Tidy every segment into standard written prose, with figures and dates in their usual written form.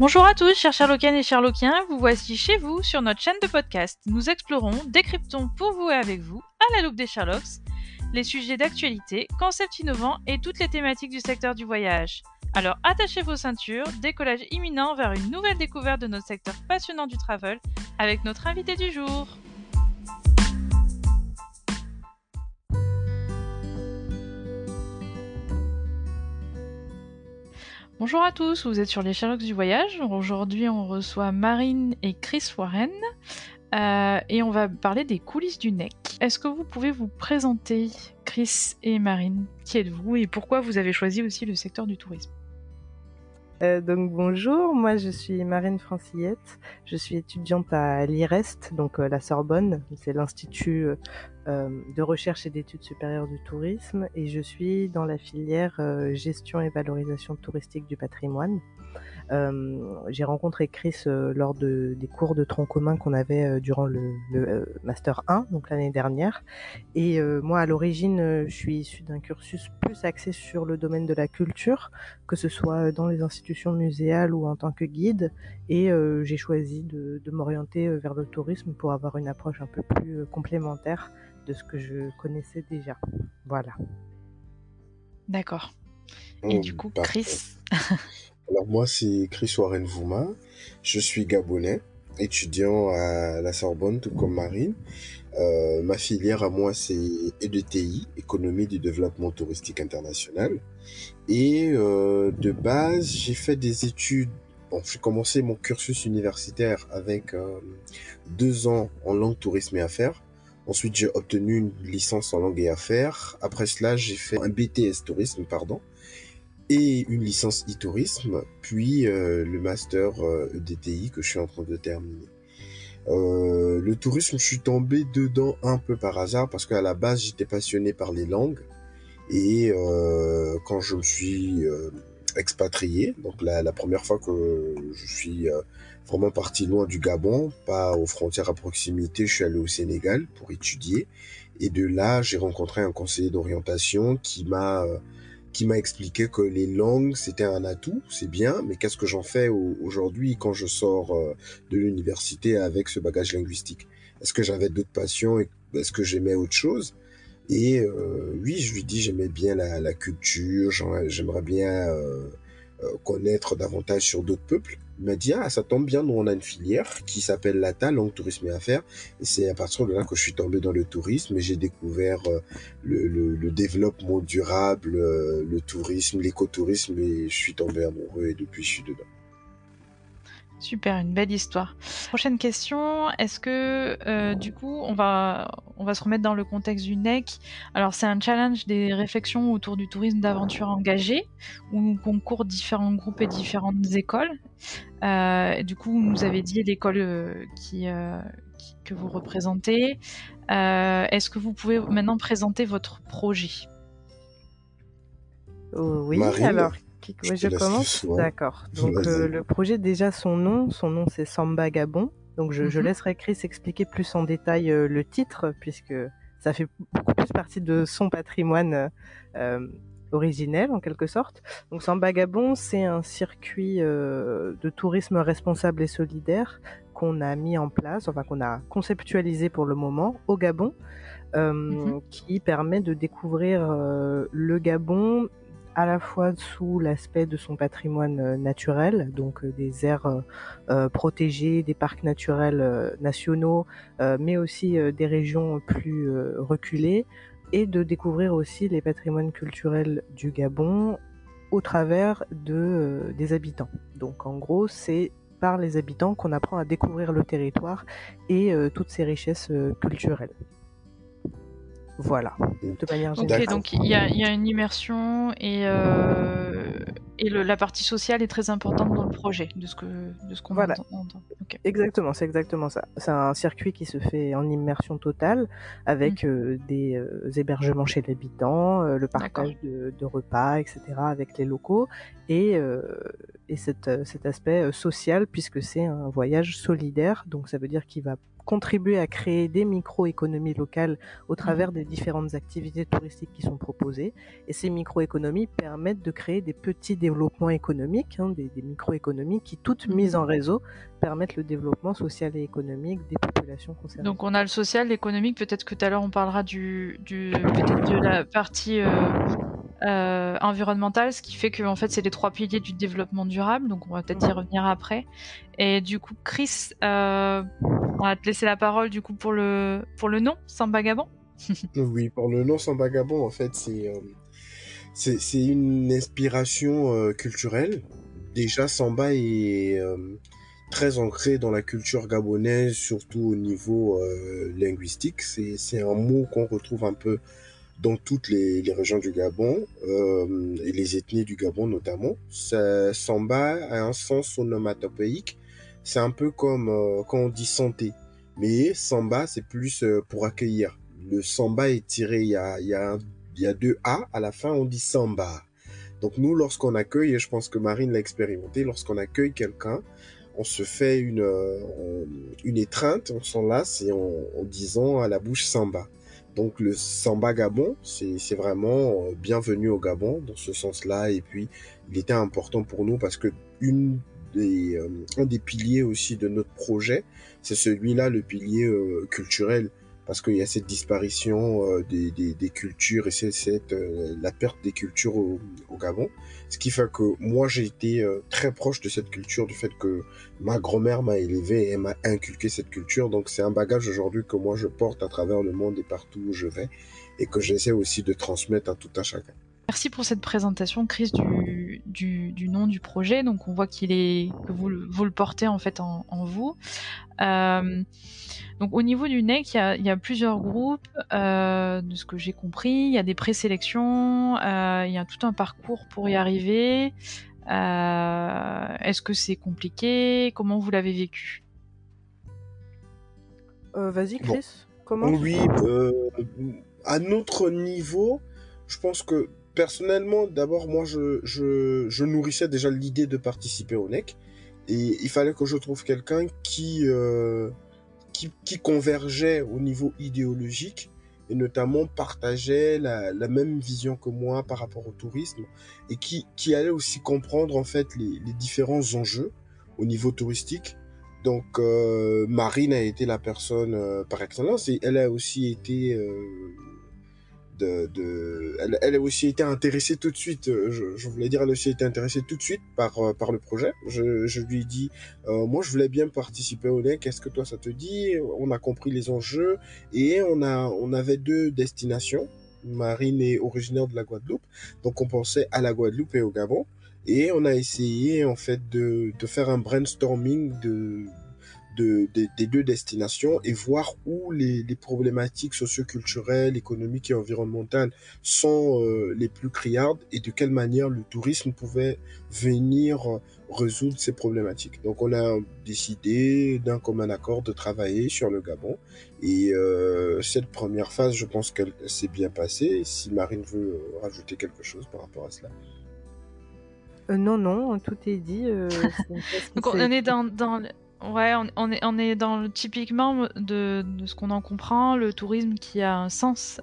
Bonjour à tous, chers Sherlockiennes et Sherlockiens, vous voici chez vous sur notre chaîne de podcast. Nous explorons, décryptons pour vous et avec vous, à la loupe des Sherlocks, les sujets d'actualité, concepts innovants et toutes les thématiques du secteur du voyage. Alors attachez vos ceintures, décollage imminent vers une nouvelle découverte de notre secteur passionnant du travel avec notre invité du jour. Bonjour à tous, vous êtes sur les Sherlocks du voyage. Aujourd'hui, on reçoit Marine et Chris Warren et on va parler des coulisses du NEC. Est-ce que vous pouvez vous présenter, Chris et Marine? Qui êtes-vous et pourquoi vous avez choisi aussi le secteur du tourisme? Donc bonjour, moi je suis Marine Francillette, je suis étudiante à l'IREST, donc la Sorbonne, c'est l'Institut de recherche et d'études supérieures du tourisme, et je suis dans la filière gestion et valorisation touristique du patrimoine. J'ai rencontré Chris lors des cours de tronc commun qu'on avait durant le Master 1, donc l'année dernière. Et moi, à l'origine, je suis issue d'un cursus plus axé sur le domaine de la culture, que ce soit dans les institutions muséales ou en tant que guide. Et j'ai choisi de m'orienter vers le tourisme pour avoir une approche un peu plus complémentaire de ce que je connaissais déjà. Voilà. D'accord. Et du coup, Parfait. Chris. Alors moi, c'est Chris Warren Vouma. Je suis gabonais, étudiant à la Sorbonne, tout comme Marine. Ma filière à moi, c'est EDTI, Économie du développement touristique international. Et de base, j'ai fait des études. Bon, j'ai commencé mon cursus universitaire avec 2 ans en langue tourisme et affaires. Ensuite, j'ai obtenu une licence en langue et affaires. Après cela, j'ai fait un BTS tourisme, pardon, et une licence e-tourisme, puis le master EDTI que je suis en train de terminer. Le tourisme, je suis tombé dedans un peu par hasard parce qu'à la base, j'étais passionné par les langues. Et quand je me suis expatrié, donc la première fois que je suis vraiment parti loin du Gabon, pas aux frontières à proximité, je suis allé au Sénégal pour étudier. Et de là, j'ai rencontré un conseiller d'orientation qui m'a expliqué que les langues, c'était un atout, c'est bien, mais qu'est-ce que j'en fais aujourd'hui quand je sors de l'université avec ce bagage linguistique? Est-ce que j'avais d'autres passions et est-ce que j'aimais autre chose? Et oui, je lui dis, j'aimais bien la culture, j'aimerais bien connaître davantage sur d'autres peuples. Il m'a dit, ah, ça tombe bien, nous on a une filière qui s'appelle l'ATA, langue tourisme et affaires. Et c'est à partir de là que je suis tombé dans le tourisme et j'ai découvert le développement durable, le tourisme, l'écotourisme, et je suis tombé amoureux et depuis je suis dedans. Super, une belle histoire. Prochaine question, est-ce que du coup on va se remettre dans le contexte du NEC. Alors c'est un challenge des réflexions autour du tourisme d'aventure engagé où concourent différents groupes et différentes écoles. Du coup, vous nous avez dit l'école que vous représentez. Est-ce que vous pouvez maintenant présenter votre projet? Oui, Marine, alors je te je laisse le commence. soin. D'accord. Donc Vas-y. le projet, déjà son nom c'est Samba Gabon. Donc je laisserai Chris expliquer plus en détail le titre puisque ça fait beaucoup plus partie de son patrimoine originel en quelque sorte. Donc Samba Gabon, c'est un circuit de tourisme responsable et solidaire qu'on a mis en place, enfin qu'on a conceptualisé pour le moment au Gabon, qui permet de découvrir le Gabon à la fois sous l'aspect de son patrimoine naturel, donc des aires protégées, des parcs naturels nationaux, mais aussi des régions plus reculées, et de découvrir aussi les patrimoines culturels du Gabon au travers des habitants. Donc en gros, c'est par les habitants qu'on apprend à découvrir le territoire et toutes ses richesses culturelles. Voilà, de manière générale. Ok, donc il y a une immersion et la partie sociale est très importante dans le projet, de ce qu'on Voilà. entend. Okay. Exactement, c'est exactement ça. C'est un circuit qui se fait en immersion totale avec des hébergements chez l'habitant, le partage de repas, etc. avec les locaux et cet aspect social puisque c'est un voyage solidaire, donc ça veut dire qu'il va contribuer à créer des micro-économies locales au travers des différentes activités touristiques qui sont proposées. Et ces micro-économies permettent de créer des petits développements économiques, des micro-économies qui, toutes mises en réseau, permettent le développement social et économique des populations concernées. Donc on a le social, l'économique, peut-être que tout à l'heure on parlera peut-être de la partie environnementale, ce qui fait que en fait c'est les 3 piliers du développement durable, donc on va peut-être y revenir après. Et du coup, Chris, on va te laisser la parole du coup pour le nom, Samba Gabon. Oui, pour le nom Samba Gabon, en fait, c'est une inspiration culturelle. Déjà, Samba est très ancré dans la culture gabonaise, surtout au niveau linguistique. C'est un mot qu'on retrouve un peu dans toutes les régions du Gabon et les ethnies du Gabon notamment. Samba a un sens onomatopéique. C'est un peu comme quand on dit santé. Mais Samba, c'est plus pour accueillir. Le Samba est tiré, il y a 2 A à la fin, on dit Samba. Donc nous, lorsqu'on accueille, et je pense que Marine l'a expérimenté, lorsqu'on accueille quelqu'un, on se fait une étreinte, on s'enlace et en disant à la bouche Samba. Donc le Samba Gabon, c'est vraiment bienvenue au Gabon dans ce sens-là. Et puis il était important pour nous parce que un des piliers aussi de notre projet, c'est celui-là, le pilier culturel. Parce qu'il y a cette disparition des cultures et la perte des cultures au Gabon. Ce qui fait que moi, j'ai été très proche de cette culture, du fait que ma grand-mère m'a élevé et m'a inculqué cette culture. Donc, c'est un bagage aujourd'hui que moi, je porte à travers le monde et partout où je vais et que j'essaie aussi de transmettre à tout un chacun. Merci pour cette présentation, Chris, du nom du projet. Donc, on voit que vous le portez en fait en vous. Donc au niveau du NEC, il y a plusieurs groupes, de ce que j'ai compris. Il y a des présélections, il y a tout un parcours pour y arriver. Est-ce que c'est compliqué? Comment vous l'avez vécu? Vas-y, Chris, Bon. commence. Oui, à notre niveau, je pense que personnellement, d'abord, moi, je nourrissais déjà l'idée de participer au NEC. Et il fallait que je trouve quelqu'un qui convergeait au niveau idéologique et notamment partageait la même vision que moi par rapport au tourisme et qui allait aussi comprendre en fait les différents enjeux au niveau touristique. Donc Marine a été la personne par excellence et elle a aussi été elle a aussi été intéressée tout de suite. Je voulais dire, elle a aussi été intéressée tout de suite par le projet. Je lui ai dit, moi, je voulais bien participer au NEC. Est-ce que toi, ça te dit? On a compris les enjeux et on avait 2 destinations. Marine est originaire de la Guadeloupe, donc on pensait à la Guadeloupe et au Gabon. Et on a essayé, en fait, de faire un brainstorming des 2 destinations et voir où les problématiques socioculturelles, économiques et environnementales sont les plus criardes et de quelle manière le tourisme pouvait venir résoudre ces problématiques. Donc on a décidé d'un commun accord de travailler sur le Gabon et cette première phase, je pense qu'elle s'est bien passée. Si Marine veut rajouter quelque chose par rapport à cela. Non, tout est dit. Donc on est ouais, on est dans typiquement de ce qu'on en comprend, le tourisme qui a un sens,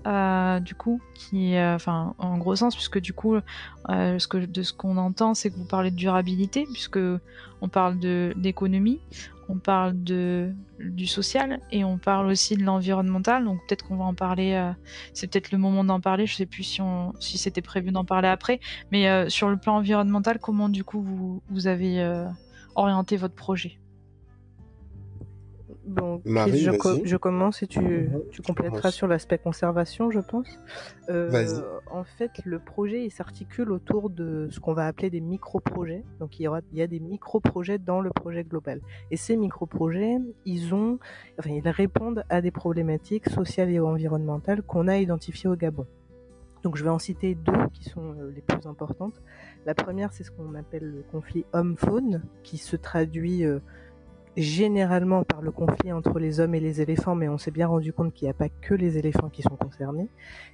du coup, enfin, en gros sens, puisque du coup, de ce qu'on entend, c'est que vous parlez de durabilité, puisque on parle d'économie, on parle du social, et on parle aussi de l'environnemental, donc peut-être qu'on va en parler, c'est peut-être le moment d'en parler, je sais plus si c'était prévu d'en parler après, mais sur le plan environnemental, comment du coup vous avez orienté votre projet? Bon, Chris, Marine, vas-y. je commence et tu compléteras sur l'aspect conservation, je pense. Vas-y. En fait, le projet il s'articule autour de ce qu'on va appeler des micro-projets. Donc, il y a des micro-projets dans le projet global. Et ces micro-projets, ils répondent à des problématiques sociales et environnementales qu'on a identifiées au Gabon. Donc, je vais en citer 2 qui sont les plus importantes. La première, c'est ce qu'on appelle le conflit homme-faune, qui se traduit généralement par le conflit entre les hommes et les éléphants, mais on s'est bien rendu compte qu'il n'y a pas que les éléphants qui sont concernés,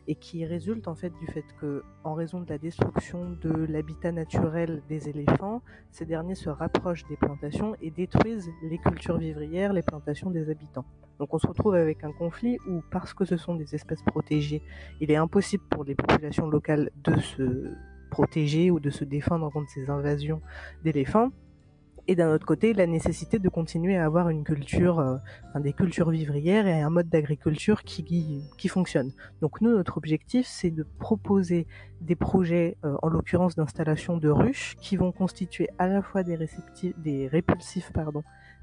et qui résulte en fait du fait que, en raison de la destruction de l'habitat naturel des éléphants, ces derniers se rapprochent des plantations et détruisent les cultures vivrières, les plantations des habitants. Donc on se retrouve avec un conflit où, parce que ce sont des espèces protégées, il est impossible pour les populations locales de se protéger ou de se défendre contre ces invasions d'éléphants. Et d'un autre côté, la nécessité de continuer à avoir une culture, des cultures vivrières et un mode d'agriculture qui fonctionne. Donc nous, notre objectif, c'est de proposer des projets, en l'occurrence d'installation de ruches, qui vont constituer à la fois des répulsifs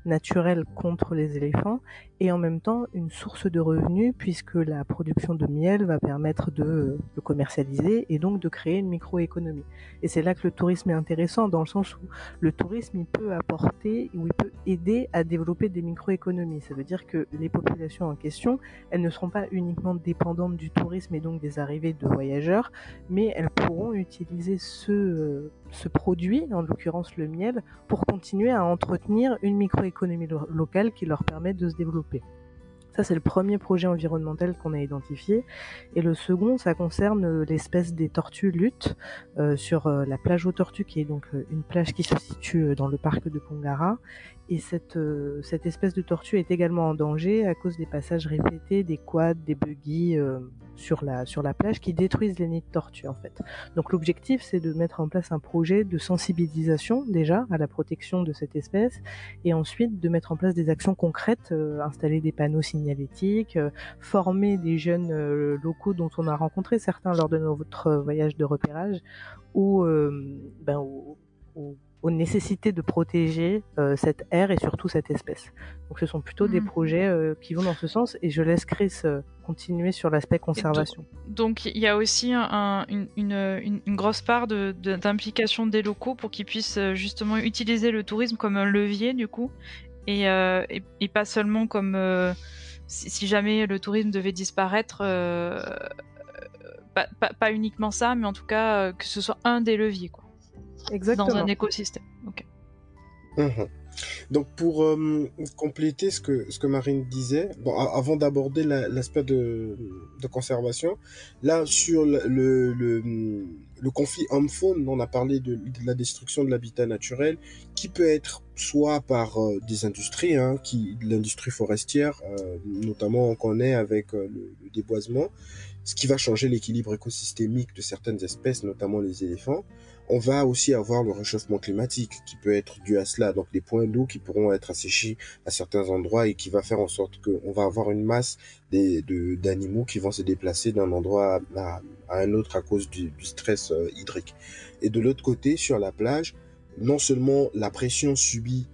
naturels contre les éléphants, et en même temps une source de revenus, puisque la production de miel va permettre de le commercialiser et donc de créer une microéconomie. Et c'est là que le tourisme est intéressant, dans le sens où le tourisme, il peut apporter ou il peut aider à développer des microéconomies. Ça veut dire que les populations en question, elles ne seront pas uniquement dépendantes du tourisme et donc des arrivées de voyageurs, mais elles pourront utiliser ce produit, en l'occurrence le miel, pour continuer à entretenir une microéconomie locale qui leur permet de se développer. Ça, c'est le premier projet environnemental qu'on a identifié. Et le second, ça concerne l'espèce des tortues luttes sur la plage aux tortues, qui est donc une plage qui se situe dans le parc de Pongara. Et cette espèce de tortue est également en danger à cause des passages répétés des quads, des buggy sur la plage, qui détruisent les nids de tortues en fait. Donc l'objectif, c'est de mettre en place un projet de sensibilisation déjà à la protection de cette espèce, et ensuite de mettre en place des actions concrètes, installer des panneaux signalétiques, former des jeunes locaux dont on a rencontré certains lors de notre voyage de repérage, ou aux nécessités de protéger cette aire et surtout cette espèce. Donc ce sont plutôt des projets qui vont dans ce sens, et je laisse Chris continuer sur l'aspect conservation. Donc il y a aussi une grosse part d'implication des locaux pour qu'ils puissent justement utiliser le tourisme comme un levier du coup, et pas seulement comme si jamais le tourisme devait disparaître, pas uniquement ça, mais en tout cas que ce soit un des leviers quoi. Exactement. Dans un écosystème. Ok. Donc pour compléter ce que Marine disait, bon, avant d'aborder l'aspect de conservation, là sur le conflit homme-faune, on a parlé de la destruction de l'habitat naturel, qui peut être soit par des industries, l'industrie forestière, notamment on connaît avec le déboisement, ce qui va changer l'équilibre écosystémique de certaines espèces, notamment les éléphants. On va aussi avoir le réchauffement climatique qui peut être dû à cela, donc des points d'eau qui pourront être asséchés à certains endroits et qui va faire en sorte qu'on va avoir une masse d'animaux qui vont se déplacer d'un endroit à un autre à cause du stress hydrique. Et de l'autre côté, sur la plage, non seulement la pression subie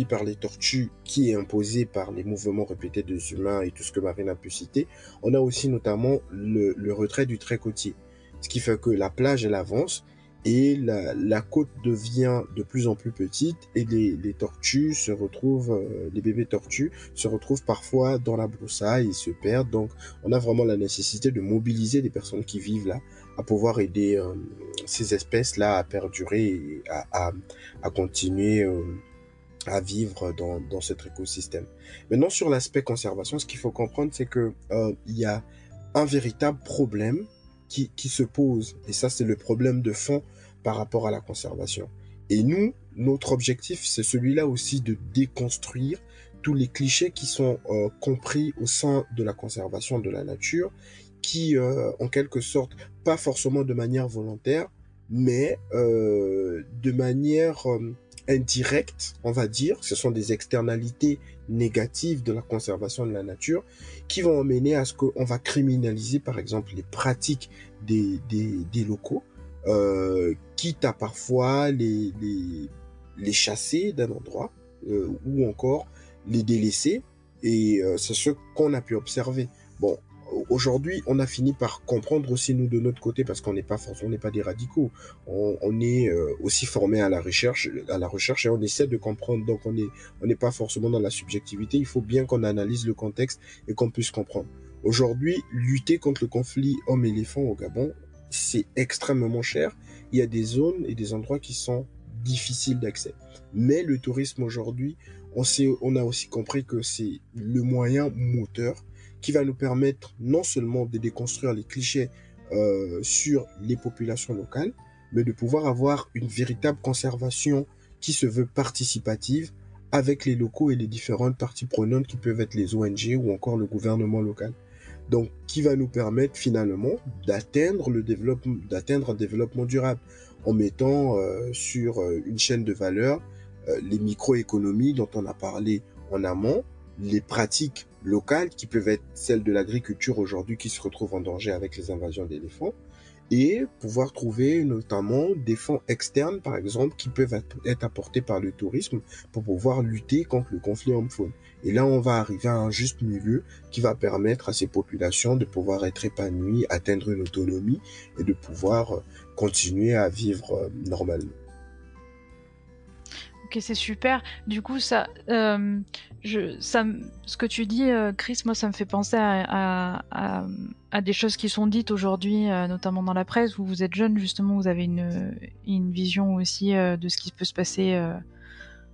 par les tortues, qui est imposée par les mouvements répétés des humains et tout ce que Marine a pu citer, on a aussi notamment le retrait du trait côtier. Ce qui fait que la plage, elle avance et la côte devient de plus en plus petite, et les tortues se retrouvent, les bébés tortues se retrouvent parfois dans la broussaille et se perdent. Donc, on a vraiment la nécessité de mobiliser les personnes qui vivent là à pouvoir aider ces espèces-là à perdurer et à continuer à vivre dans cet écosystème. Maintenant, sur l'aspect conservation, ce qu'il faut comprendre, c'est que il y a un véritable problème qui se pose. Et ça, c'est le problème de fond par rapport à la conservation. Et nous, notre objectif, c'est celui-là aussi, de déconstruire tous les clichés qui sont compris au sein de la conservation de la nature, qui, en quelque sorte, pas forcément de manière volontaire, mais de manière indirecte, on va dire. Ce sont des externalités négatives de la conservation de la nature qui vont amener à ce qu'on va criminaliser, par exemple, les pratiques des locaux, quitte à parfois les chasser d'un endroit, ou encore les délaisser. Et c'est ce qu'on a pu observer. Bon, aujourd'hui, on a fini par comprendre aussi, nous, de notre côté, parce qu'on n'est pas des radicaux. On est aussi formé à la recherche, et on essaie de comprendre. Donc, on n'est pas forcément dans la subjectivité. Il faut bien qu'on analyse le contexte et qu'on puisse comprendre. Aujourd'hui, lutter contre le conflit homme-éléphant au Gabon, c'est extrêmement cher. Il y a des zones et des endroits qui sont difficile d'accès. Mais le tourisme aujourd'hui, on a aussi compris que c'est le moyen moteur qui va nous permettre non seulement de déconstruire les clichés sur les populations locales, mais de pouvoir avoir une véritable conservation qui se veut participative avec les locaux et les différentes parties prenantes qui peuvent être les ONG ou encore le gouvernement local. Donc, qui va nous permettre finalement d'atteindre un développement durable en mettant sur une chaîne de valeur les microéconomies dont on a parlé en amont, les pratiques locales qui peuvent être celles de l'agriculture aujourd'hui qui se retrouvent en danger avec les invasions d'éléphants, et pouvoir trouver notamment des fonds externes, par exemple, qui peuvent être apportés par le tourisme pour pouvoir lutter contre le conflit homme-faune. Et là, on va arriver à un juste milieu qui va permettre à ces populations de pouvoir être épanouies, atteindre une autonomie et de pouvoir continuer à vivre normalement. Ok, c'est super. Du coup, ce que tu dis, Chris, moi, ça me fait penser à des choses qui sont dites aujourd'hui, notamment dans la presse, où vous êtes jeune, justement, vous avez une vision aussi de ce qui peut se passer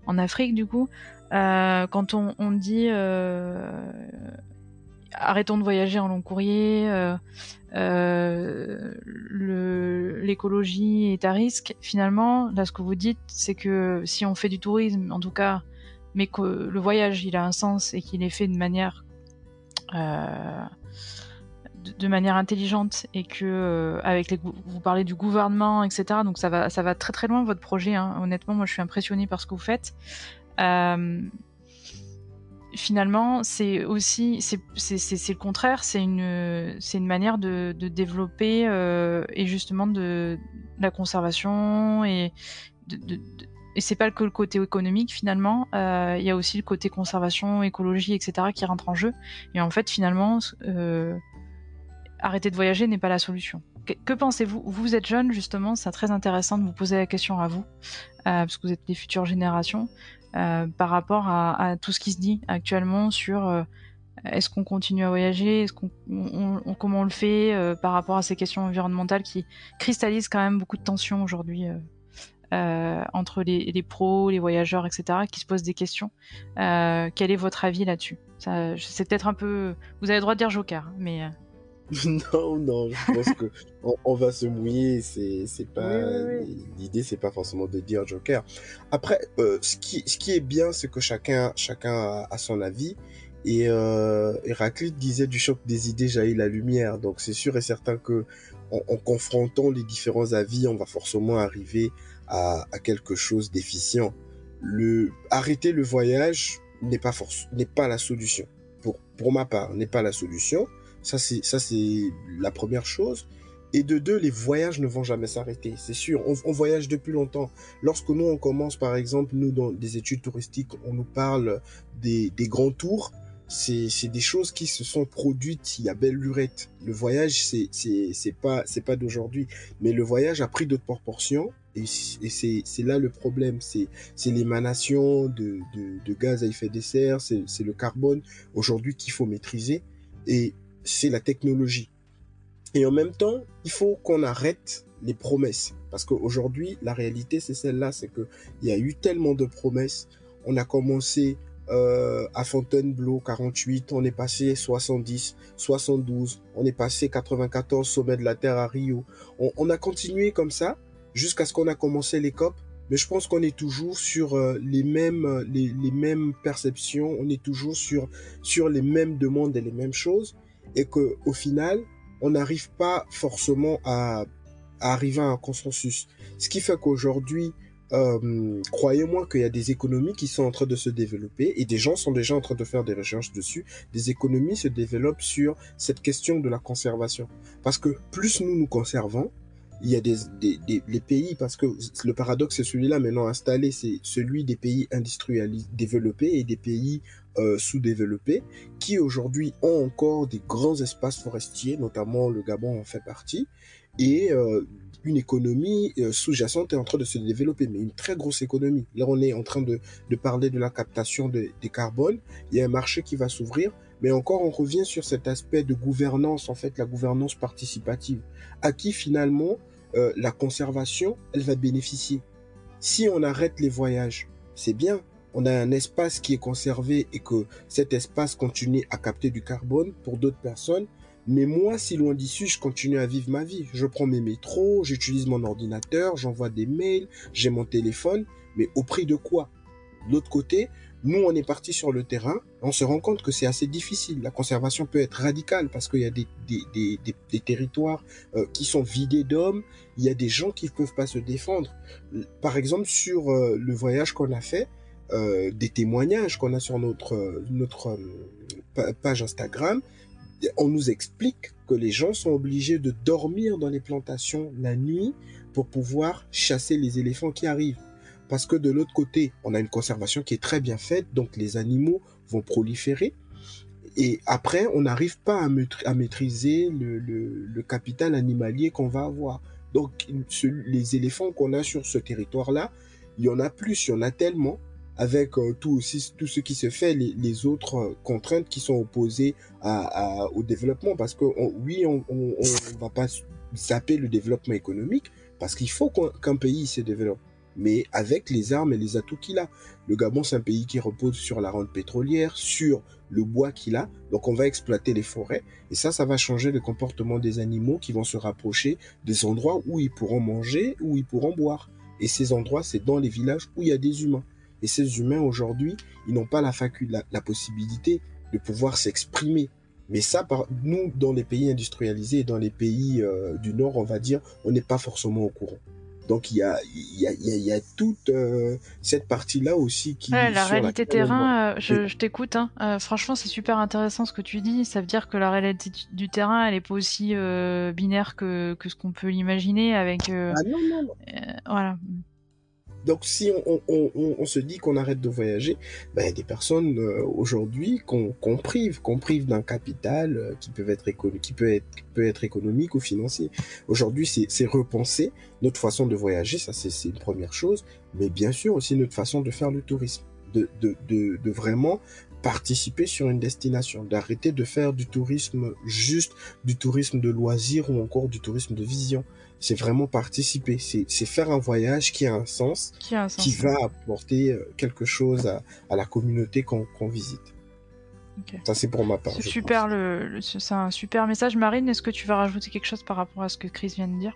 en Afrique, du coup. Quand on dit arrêtons de voyager en long courrier, l'écologie est à risque. Finalement, là, ce que vous dites, c'est que si on fait du tourisme, en tout cas, mais que le voyage, il a un sens et qu'il est fait de manière intelligente et que avec vous parlez du gouvernement, etc. Donc ça va très très loin votre projet. Hein. Honnêtement, moi, je suis impressionnée par ce que vous faites. Finalement, c'est le contraire, c'est une manière de développer et justement de la conservation et c'est pas que le côté économique finalement, il y a aussi le côté conservation, écologie, etc. qui rentre en jeu. Et en fait, finalement, arrêter de voyager n'est pas la solution. Que pensez-vous? Vous êtes jeune justement, c'est très intéressant de vous poser la question à vous, parce que vous êtes des futures générations. Par rapport à tout ce qui se dit actuellement sur est-ce qu'on continue à voyager, comment on le fait par rapport à ces questions environnementales qui cristallisent quand même beaucoup de tensions aujourd'hui entre les pros, les voyageurs, etc., qui se posent des questions. Quel est votre avis là-dessus? C'est peut-être un peu... Vous avez le droit de dire joker, mais... Non, je pense que on va se mouiller. C'est pas l'idée, c'est pas forcément de dire joker. Après, ce qui est bien, c'est que chacun a son avis. Et Héraclite disait du choc des idées jaillit la lumière. Donc c'est sûr et certain que en confrontant les différents avis, on va forcément arriver à quelque chose d'efficient. Arrêter le voyage n'est pas la solution. Pour ma part, n'est pas la solution. Ça, c'est la première chose. Et de deux, les voyages ne vont jamais s'arrêter. C'est sûr, on voyage depuis longtemps. Lorsque nous, on commence, par exemple, nous, dans des études touristiques, on nous parle des grands tours. C'est des choses qui se sont produites il y a belle lurette. Le voyage, c'est pas d'aujourd'hui. Mais le voyage a pris d'autres proportions. Et c'est là le problème. C'est l'émanation de gaz à effet de serre. C'est le carbone, aujourd'hui, qu'il faut maîtriser. Et c'est la technologie. Et en même temps, il faut qu'on arrête les promesses. Parce qu'aujourd'hui, la réalité, c'est celle-là. C'est qu'il y a eu tellement de promesses. On a commencé à Fontainebleau, 48. On est passé 70, 72. On est passé 94, sommet de la Terre à Rio. On a continué comme ça jusqu'à ce qu'on a commencé les COP. Mais je pense qu'on est toujours sur les mêmes perceptions. On est toujours sur les mêmes demandes et les mêmes choses. Et qu'au final, on n'arrive pas forcément à arriver à un consensus. Ce qui fait qu'aujourd'hui, croyez-moi qu'il y a des économies qui sont en train de se développer et des gens sont déjà en train de faire des recherches dessus. Des économies se développent sur cette question de la conservation. Parce que plus nous conservons, il y a les pays, parce que le paradoxe c'est celui-là maintenant installé, c'est celui des pays industrialisés, développés et des pays sous-développés, qui aujourd'hui ont encore des grands espaces forestiers, notamment le Gabon en fait partie, et une économie sous-jacente est en train de se développer, mais une très grosse économie. Là, on est en train de parler de la captation des carbones, il y a un marché qui va s'ouvrir, mais encore on revient sur cet aspect de gouvernance, en fait, la gouvernance participative, à qui finalement la conservation, elle va bénéficier. Si on arrête les voyages, c'est bien. On a un espace qui est conservé et que cet espace continue à capter du carbone pour d'autres personnes. Mais moi, si loin d'ici, je continue à vivre ma vie. Je prends mes métros, j'utilise mon ordinateur, j'envoie des mails, j'ai mon téléphone, mais au prix de quoi? De l'autre côté, nous, on est parti sur le terrain, on se rend compte que c'est assez difficile. La conservation peut être radicale parce qu'il y a des territoires qui sont vidés d'hommes, il y a des gens qui ne peuvent pas se défendre. Par exemple, sur le voyage qu'on a fait, des témoignages qu'on a sur notre page Instagram, on nous explique que les gens sont obligés de dormir dans les plantations la nuit pour pouvoir chasser les éléphants qui arrivent. Parce que de l'autre côté, on a une conservation qui est très bien faite, donc les animaux vont proliférer. Et après, on n'arrive pas à maîtriser le capital animalier qu'on va avoir. Donc, les éléphants qu'on a sur ce territoire-là, il y en a plus, il y en a tellement, avec tout ce qui se fait, les autres contraintes qui sont opposées au développement. Parce que oui, on va pas zapper le développement économique, parce qu'il faut qu'un pays se développe, mais avec les armes et les atouts qu'il a. Le Gabon, c'est un pays qui repose sur la rente pétrolière, sur le bois qu'il a, donc on va exploiter les forêts, et ça va changer le comportement des animaux qui vont se rapprocher des endroits où ils pourront manger, où ils pourront boire. Et ces endroits, c'est dans les villages où il y a des humains. Et ces humains, aujourd'hui, ils n'ont pas la possibilité de pouvoir s'exprimer. Mais ça, nous, dans les pays industrialisés et dans les pays du Nord, on va dire, on n'est pas forcément au courant. Donc, il y a toute cette partie-là aussi qui... Ouais, la réalité terrain, je t'écoute. Hein. Franchement, c'est super intéressant ce que tu dis. Ça veut dire que la réalité du terrain, elle est pas aussi binaire que ce qu'on peut l'imaginer avec... Ah non. Voilà. Donc, si on se dit qu'on arrête de voyager, ben, il y a des personnes aujourd'hui qu'on prive d'un capital qui peut être économique ou financier. Aujourd'hui, c'est repenser notre façon de voyager, ça c'est une première chose, mais bien sûr aussi notre façon de faire le tourisme, de vraiment participer sur une destination, d'arrêter de faire du tourisme juste, du tourisme de loisir ou encore du tourisme de vision. C'est vraiment participer, c'est faire un voyage qui a un sens, qui va apporter quelque chose à la communauté qu'on visite. Okay. Ça, c'est pour ma part. C'est super, c'est un super message. Marine, est-ce que tu vas rajouter quelque chose par rapport à ce que Chris vient de dire?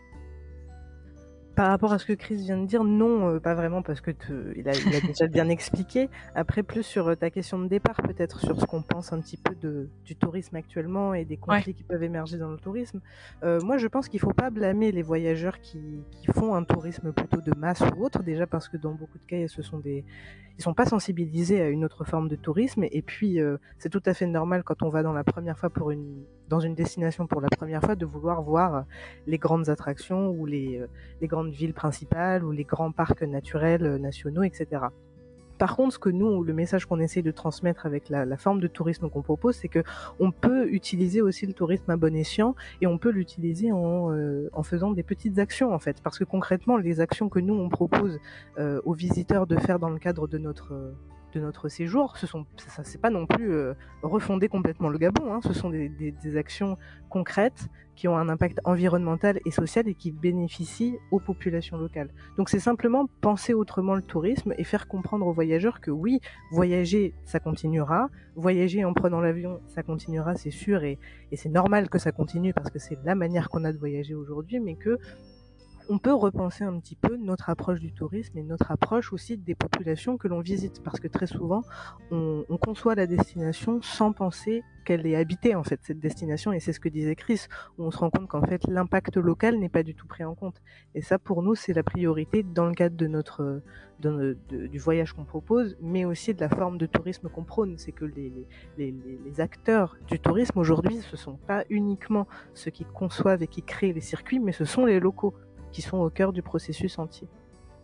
Par rapport à ce que Chris vient de dire, non, pas vraiment, parce que il a déjà bien expliqué. Après, plus sur ta question de départ, peut-être sur ce qu'on pense un petit peu du tourisme actuellement et des conflits qui peuvent émerger dans le tourisme. Moi, je pense qu'il ne faut pas blâmer les voyageurs qui font un tourisme plutôt de masse ou autre, déjà parce que dans beaucoup de cas, ils sont pas sensibilisés à une autre forme de tourisme. Et puis, c'est tout à fait normal quand on va dans une destination pour la première fois de vouloir voir les grandes attractions ou les grandes villes principales ou les grands parcs naturels nationaux, etc. Par contre, le message qu'on essaie de transmettre avec la forme de tourisme qu'on propose, c'est que on peut utiliser aussi le tourisme à bon escient et on peut l'utiliser en faisant des petites actions en fait, parce que concrètement, les actions que nous on propose aux visiteurs de faire dans le cadre de notre séjour, c'est pas non plus refonder complètement le Gabon, hein. Ce sont des actions concrètes qui ont un impact environnemental et social et qui bénéficient aux populations locales. Donc c'est simplement penser autrement le tourisme et faire comprendre aux voyageurs que oui, voyager, ça continuera, voyager en prenant l'avion, ça continuera, c'est sûr, et c'est normal que ça continue parce que c'est la manière qu'on a de voyager aujourd'hui, mais que on peut repenser un petit peu notre approche du tourisme et notre approche aussi des populations que l'on visite, parce que très souvent, on conçoit la destination sans penser qu'elle est habitée, en fait, cette destination, et c'est ce que disait Chris, où on se rend compte qu'en fait, l'impact local n'est pas du tout pris en compte. Et ça, pour nous, c'est la priorité dans le cadre de du voyage qu'on propose, mais aussi de la forme de tourisme qu'on prône. C'est que les acteurs du tourisme aujourd'hui, ce sont pas uniquement ceux qui conçoivent et qui créent les circuits, mais ce sont les locaux qui sont au cœur du processus entier.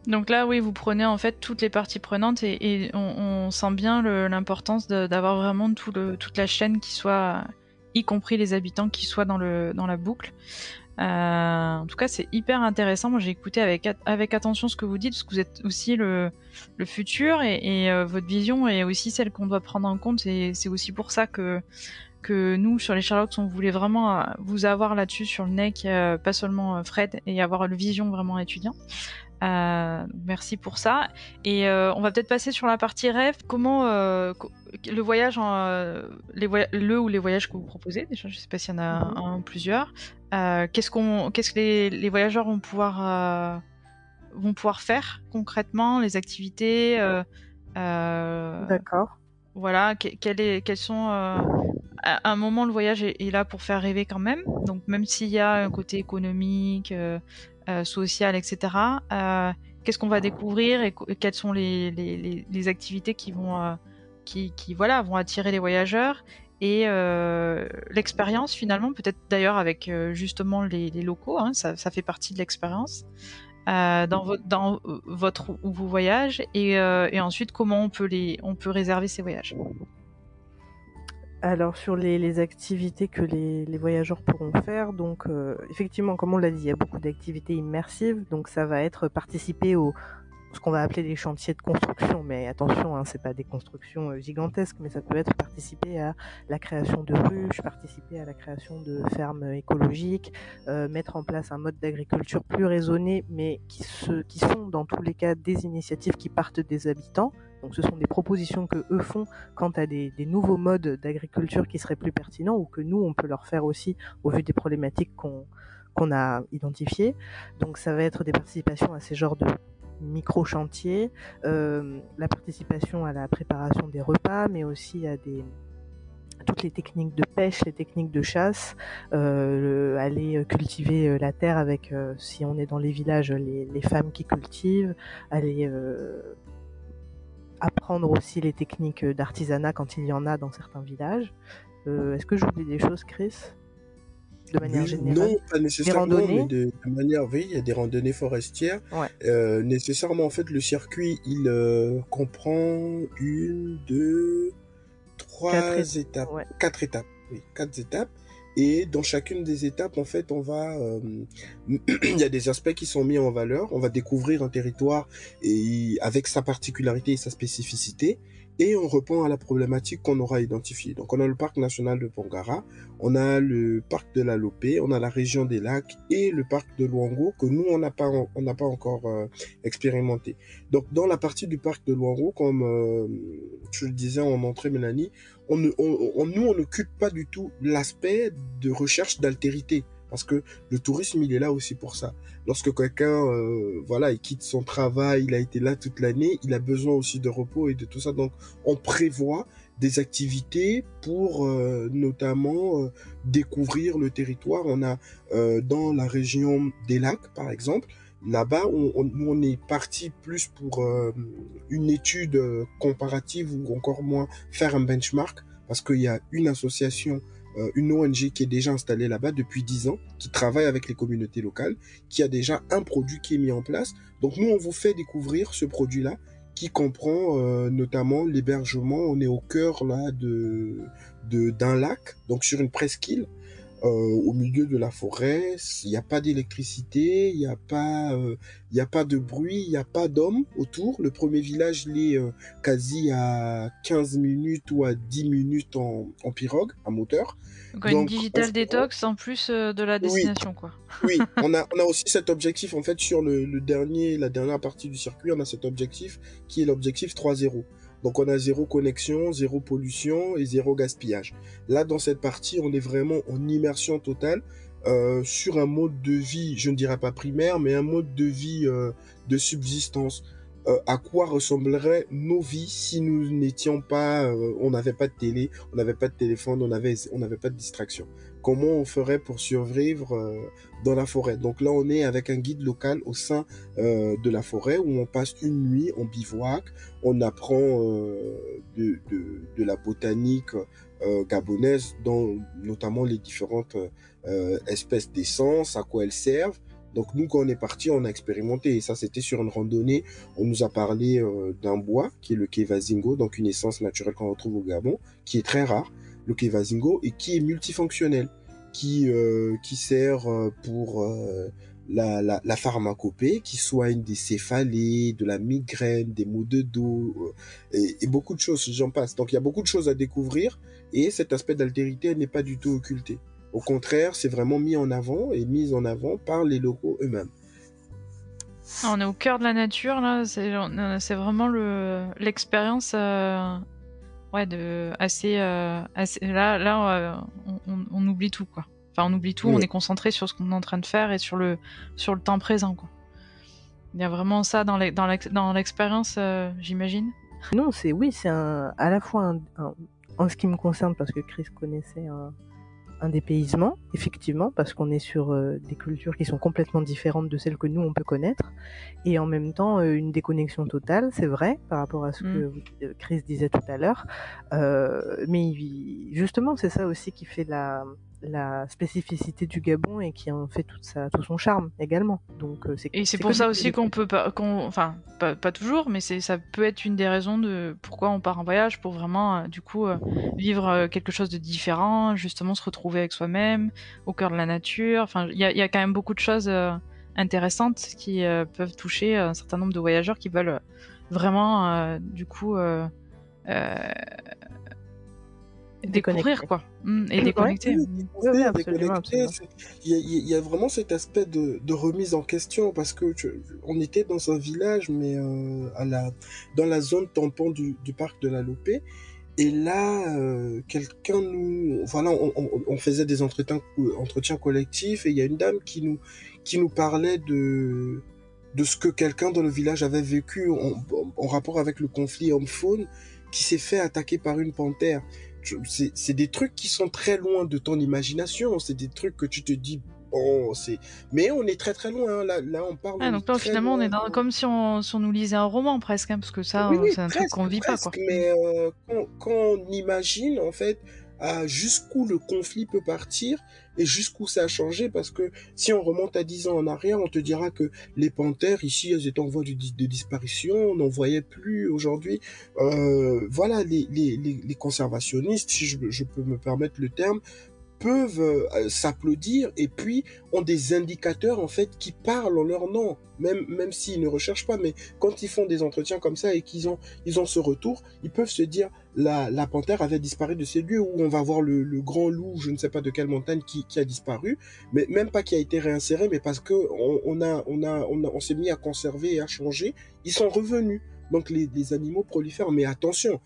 Donc là, oui, vous prenez en fait toutes les parties prenantes et on sent bien l'importance d'avoir vraiment toute la chaîne qui soit, y compris les habitants qui soient dans la boucle. En tout cas, c'est hyper intéressant. Moi, j'ai écouté avec attention ce que vous dites, parce que vous êtes aussi le futur et votre vision est aussi celle qu'on doit prendre en compte. Et c'est aussi pour ça que nous, sur les Sherlocks, on voulait vraiment vous avoir là-dessus sur le NEC, pas seulement Fred, et avoir une vision vraiment étudiant. Merci pour ça. Et on va peut-être passer sur la partie rêve. Comment le voyage, le ou les voyages que vous proposez, déjà, je sais pas s'il y en a un ou plusieurs, qu'est-ce que les voyageurs vont pouvoir faire concrètement, les activités, D'accord. voilà, quels sont à un moment le voyage est là pour faire rêver quand même. Donc même s'il y a un côté économique, social, etc. Qu'est-ce qu'on va découvrir et quelles sont les activités qui vont voilà vont attirer les voyageurs et l'expérience finalement peut-être d'ailleurs avec justement les locaux, hein, ça fait partie de l'expérience. Dans votre ou vos voyages et ensuite comment on peut réserver ces voyages. Alors sur les activités que les voyageurs pourront faire, donc effectivement, comme on l'a dit, il y a beaucoup d'activités immersives, donc ça va être participer au ce qu'on va appeler des chantiers de construction, mais attention, hein, c'est pas des constructions gigantesques, mais ça peut être participer à la création de ruches, participer à la création de fermes écologiques, mettre en place un mode d'agriculture plus raisonné, mais qui sont dans tous les cas des initiatives qui partent des habitants. Donc ce sont des propositions que eux font quant à des nouveaux modes d'agriculture qui seraient plus pertinents ou que nous, on peut leur faire aussi au vu des problématiques qu'on a identifiées. Donc ça va être des participations à ces genres de micro-chantiers, la participation à la préparation des repas, mais aussi à toutes les techniques de pêche, les techniques de chasse, aller cultiver la terre avec, si on est dans les villages, les femmes qui cultivent, aller apprendre aussi les techniques d'artisanat quand il y en a dans certains villages. Est-ce que j'oublie des choses, Chris, de manière générale? Non, pas Des nécessairement, randonnées? mais de manière, oui, il y a des randonnées forestières. Ouais. Nécessairement, en fait, le circuit, il comprend une, deux, trois étapes, Ouais. 4 étapes, oui, 4 étapes. Et dans chacune des étapes, en fait, on va, il y a des aspects qui sont mis en valeur. On va découvrir un territoire et avec sa particularité et sa spécificité. Et on répond à la problématique qu'on aura identifiée. Donc, on a le parc national de Pongara, on a le parc de la Lopé, on a la région des lacs et le parc de Luango que nous, on n'a pas encore expérimenté. Donc, dans la partie du parc de Luango, comme je le disais en entrée, Mélanie, nous, on n'occupe pas du tout l'aspect de recherche d'altérité. Parce que le tourisme, il est là aussi pour ça. Lorsque quelqu'un, voilà, il quitte son travail, il a été là toute l'année, il a besoin aussi de repos et de tout ça. Donc, on prévoit des activités pour notamment découvrir le territoire. On a dans la région des lacs, par exemple, là-bas, on est parti plus pour une étude comparative ou encore moins faire un benchmark parce qu'il y a une association, une ONG qui est déjà installée là-bas depuis 10 ans, qui travaille avec les communautés locales, qui a déjà un produit qui est mis en place. Donc nous, on vous fait découvrir ce produit-là qui comprend notamment l'hébergement. On est au cœur là d'un lac, donc sur une presqu'île. Au milieu de la forêt, il n'y a pas d'électricité, il n'y a pas de bruit, il n'y a pas d'hommes autour. Le premier village, il est quasi à 15 minutes ou à 10 minutes en pirogue, à moteur. Donc une Donc, digital detox en plus de la oui, destination, quoi. oui, on a aussi cet objectif, en fait, sur la dernière partie du circuit, on a cet objectif qui est l'objectif 3.0. Donc, on a 0 connexion, 0 pollution et 0 gaspillage. Là, dans cette partie, on est vraiment en immersion totale sur un mode de vie, je ne dirais pas primaire, mais un mode de vie de subsistance. À quoi ressembleraient nos vies si nous n'étions pas, on n'avait pas de télé, on n'avait pas de téléphone, on n'avait pas de distraction. Comment on ferait pour survivre dans la forêt? Donc là, on est avec un guide local au sein de la forêt où on passe une nuit en bivouac, on apprend de la botanique gabonaise, dans notamment les différentes espèces d'essences, à quoi elles servent. Donc nous, quand on est parti, on a expérimenté. Et ça, c'était sur une randonnée. On nous a parlé d'un bois, qui est le kevazingo, donc une essence naturelle qu'on retrouve au Gabon, qui est très rare, le kevazingo, et qui est multifonctionnel, qui sert pour la pharmacopée, qui soigne des céphalées, de la migraine, des maux de dos, et beaucoup de choses, j'en passe. Donc il y a beaucoup de choses à découvrir, et cet aspect d'altérité n'est pas du tout occulté. Au contraire, c'est vraiment mis en avant par les locaux eux-mêmes. On est au cœur de la nature, là. C'est vraiment l'expérience assez. Là, on oublie tout, quoi. Enfin, on oublie tout, on est concentré sur ce qu'on est en train de faire et sur le temps présent, quoi. Il y a vraiment ça dans l'expérience, j'imagine. Non, c'est à la fois en ce qui me concerne, parce que Chris connaissait un dépaysement, effectivement, parce qu'on est sur des cultures qui sont complètement différentes de celles que nous, on peut connaître, et en même temps, une déconnexion totale, c'est vrai, par rapport à ce que Chris disait tout à l'heure, mais justement, c'est ça aussi qui fait la spécificité du Gabon et qui en fait tout son charme également. Donc, c'est pour ça aussi qu'on peut pas, enfin pas toujours, mais ça peut être une des raisons de pourquoi on part en voyage, pour vraiment vivre quelque chose de différent, justement se retrouver avec soi-même, au cœur de la nature. Enfin, il y a quand même beaucoup de choses intéressantes qui peuvent toucher un certain nombre de voyageurs qui veulent vraiment découvrir, quoi, et déconnecter. Oui, absolument. Il y a vraiment cet aspect de remise en question, parce que on était dans un village, mais dans la zone tampon du parc de la Lopé, et là, quelqu'un on faisait des entretiens collectifs, et il y a une dame qui nous parlait de ce que quelqu'un dans le village avait vécu en rapport avec le conflit homme-faune, qui s'est fait attaquer par une panthère. C'est des trucs qui sont très loin de ton imagination, c'est des trucs que tu te dis, bon, mais on est très très loin, hein. Là on parle. Donc là, finalement, on est comme si on nous lisait un roman presque, hein, parce que ça, oui, c'est un truc qu'on vit pas, quoi. Mais quand on imagine, en fait, jusqu'où le conflit peut partir et jusqu'où ça a changé, parce que si on remonte à 10 ans en arrière, on te dira que les panthères ici, elles étaient en voie de disparition, on n'en voyait plus aujourd'hui. Voilà, les conservationnistes, si je peux me permettre le terme, peuvent s'applaudir, et puis ont des indicateurs en fait qui parlent en leur nom, même s'ils ne recherchent pas, mais quand ils font des entretiens comme ça et qu'ils ont ce retour, ils peuvent se dire la panthère avait disparu de ces lieux, où on va voir le grand loup, je ne sais pas de quelle montagne, qui a disparu, mais même pas qui a été réinséré, mais parce que on s'est mis à conserver et à changer, ils sont revenus. Donc les animaux prolifèrent, mais attention,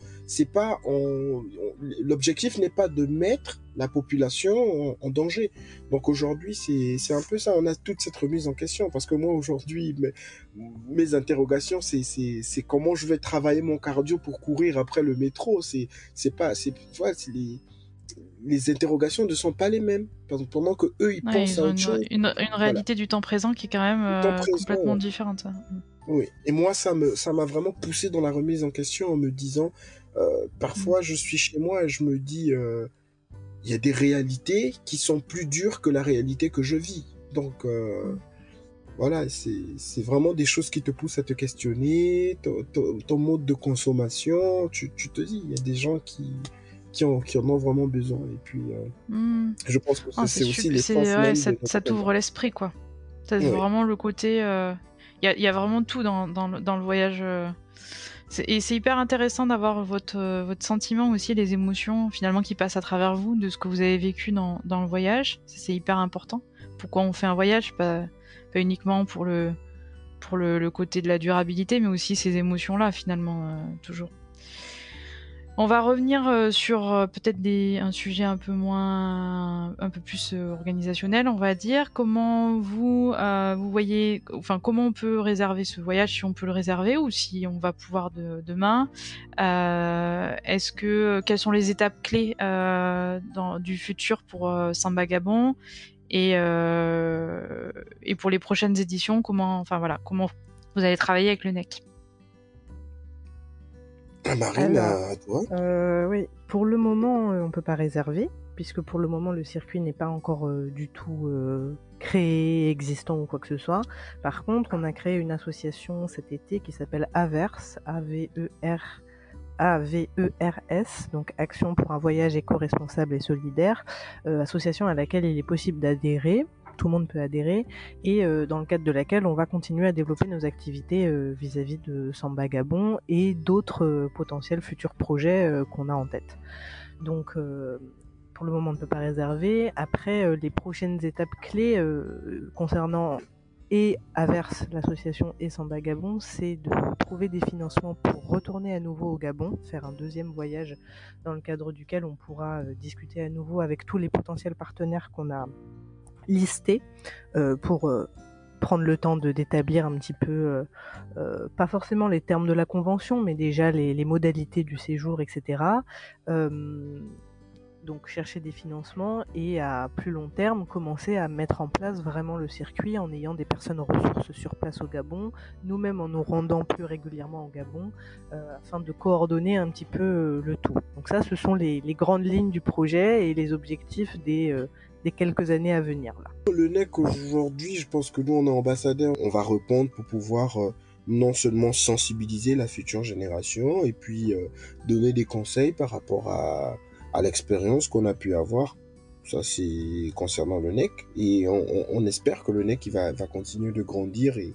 l'objectif n'est pas de mettre la population en danger. Donc aujourd'hui, c'est un peu ça, on a toute cette remise en question, parce que moi aujourd'hui, mes interrogations, c'est comment je vais travailler mon cardio pour courir après le métro. Les interrogations ne sont pas les mêmes, pendant que eux ils pensent à autre chose. Une réalité du temps présent qui est quand même complètement différente. Oui, et moi ça m'a vraiment poussé dans la remise en question, en me disant, parfois je suis chez moi et je me dis, il y a des réalités qui sont plus dures que la réalité que je vis. Donc voilà, c'est vraiment des choses qui te poussent à te questionner, ton mode de consommation. Tu te dis, il y a des gens qui en ont vraiment besoin. Et puis je pense que c'est aussi l'essence même de notre ça t'ouvre l'esprit, quoi. C'est vraiment le côté... Il y a vraiment tout dans le voyage. Et c'est hyper intéressant d'avoir votre sentiment aussi, les émotions finalement qui passent à travers vous, de ce que vous avez vécu dans le voyage. C'est hyper important. Pourquoi on fait un voyage, pas uniquement pour le côté de la durabilité, mais aussi ces émotions-là finalement, toujours. On va revenir sur peut-être un sujet un peu plus organisationnel, on va dire. Comment vous voyez, enfin comment on peut réserver ce voyage, si on peut le réserver ou si on va pouvoir demain. Quelles sont les étapes clés du futur pour Samba Gabon et pour les prochaines éditions, comment vous allez travailler avec le NEC? Marine, à toi. Oui, pour le moment, on ne peut pas réserver, puisque pour le moment, le circuit n'est pas encore du tout créé, existant ou quoi que ce soit. Par contre, on a créé une association cet été qui s'appelle AVERS, AVERS, donc Action pour un voyage éco-responsable et solidaire, association à laquelle il est possible d'adhérer. Tout le monde peut adhérer, et dans le cadre de laquelle on va continuer à développer nos activités vis-à-vis de Samba Gabon et d'autres potentiels futurs projets qu'on a en tête. Donc pour le moment on ne peut pas réserver. Après les prochaines étapes clés concernant et Averse, l'association et Samba Gabon, c'est de trouver des financements pour retourner à nouveau au Gabon, faire un deuxième voyage dans le cadre duquel on pourra discuter à nouveau avec tous les potentiels partenaires qu'on a listés pour prendre le temps d'établir un petit peu, pas forcément les termes de la convention, mais déjà les modalités du séjour, etc. Donc chercher des financements et à plus long terme commencer à mettre en place vraiment le circuit en ayant des personnes ressources sur place au Gabon, nous-mêmes en nous rendant plus régulièrement au Gabon, afin de coordonner un petit peu le tout. Donc ça, ce sont les grandes lignes du projet et les objectifs des quelques années à venir là. Le NEC aujourd'hui, je pense que nous on est ambassadeurs, on va répondre pour pouvoir non seulement sensibiliser la future génération et puis donner des conseils par rapport à l'expérience qu'on a pu avoir. Ça, c'est concernant le NEC. Et on espère que le NEC il va continuer de grandir et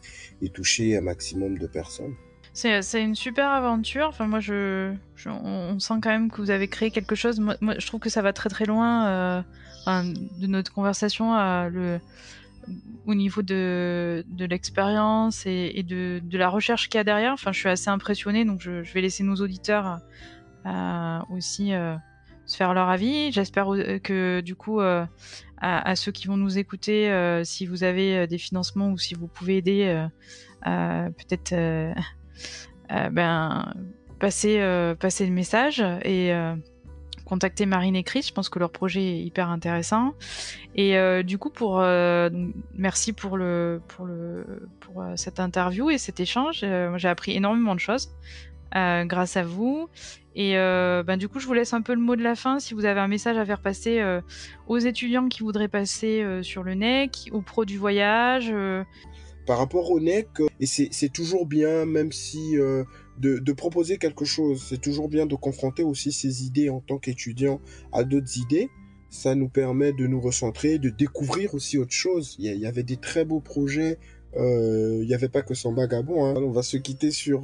toucher un maximum de personnes. C'est une super aventure. Enfin, moi, on sent quand même que vous avez créé quelque chose. Moi, je trouve que ça va très très loin de notre conversation au niveau de l'expérience et de la recherche qu'il y a derrière. Enfin, je suis assez impressionnée, donc je vais laisser nos auditeurs aussi se faire leur avis. J'espère que du coup, à ceux qui vont nous écouter, si vous avez des financements ou si vous pouvez aider, peut-être passer le message et contacter Marine et Chris. Je pense que leur projet est hyper intéressant. Et du coup, merci pour cette interview et cet échange. Moi, j'ai appris énormément de choses grâce à vous. Et du coup, je vous laisse un peu le mot de la fin. Si vous avez un message à faire passer aux étudiants qui voudraient passer sur le NEC, aux pros du voyage. Par rapport au NEC, et c'est toujours bien, même si de proposer quelque chose, c'est toujours bien de confronter aussi ses idées en tant qu'étudiant à d'autres idées. Ça nous permet de nous recentrer, de découvrir aussi autre chose. Il y avait des très beaux projets. Il n'y avait pas que Samba Gabon. Hein. On va se quitter sur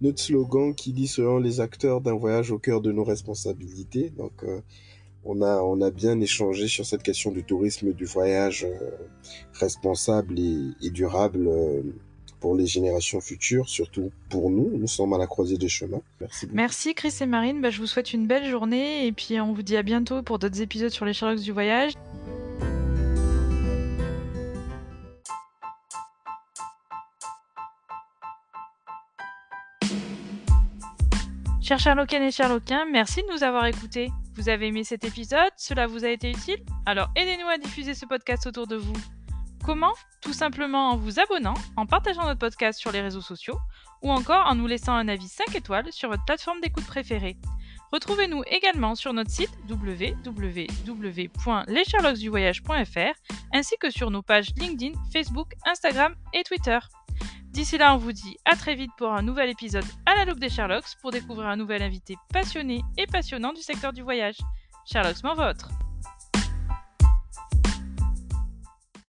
notre slogan qui dit « Soyons les acteurs d'un voyage au cœur de nos responsabilités ». Donc, on a bien échangé sur cette question du tourisme et du voyage responsable et durable pour les générations futures, surtout pour nous. Nous sommes à la croisée des chemins. Merci beaucoup. Merci Chris et Marine. Je vous souhaite une belle journée et puis on vous dit à bientôt pour d'autres épisodes sur les Sherlocks du voyage. Chers Sherlockiennes et Sherlockiens, merci de nous avoir écoutés. Vous avez aimé cet épisode? Cela vous a été utile? Alors aidez-nous à diffuser ce podcast autour de vous. Comment? Tout simplement en vous abonnant, en partageant notre podcast sur les réseaux sociaux ou encore en nous laissant un avis 5 étoiles sur votre plateforme d'écoute préférée. Retrouvez-nous également sur notre site www.lessherlocksduvoyage.fr ainsi que sur nos pages LinkedIn, Facebook, Instagram et Twitter. D'ici là, on vous dit à très vite pour un nouvel épisode à la loupe des Sherlocks pour découvrir un nouvel invité passionné et passionnant du secteur du voyage. Sherlocksment vôtre!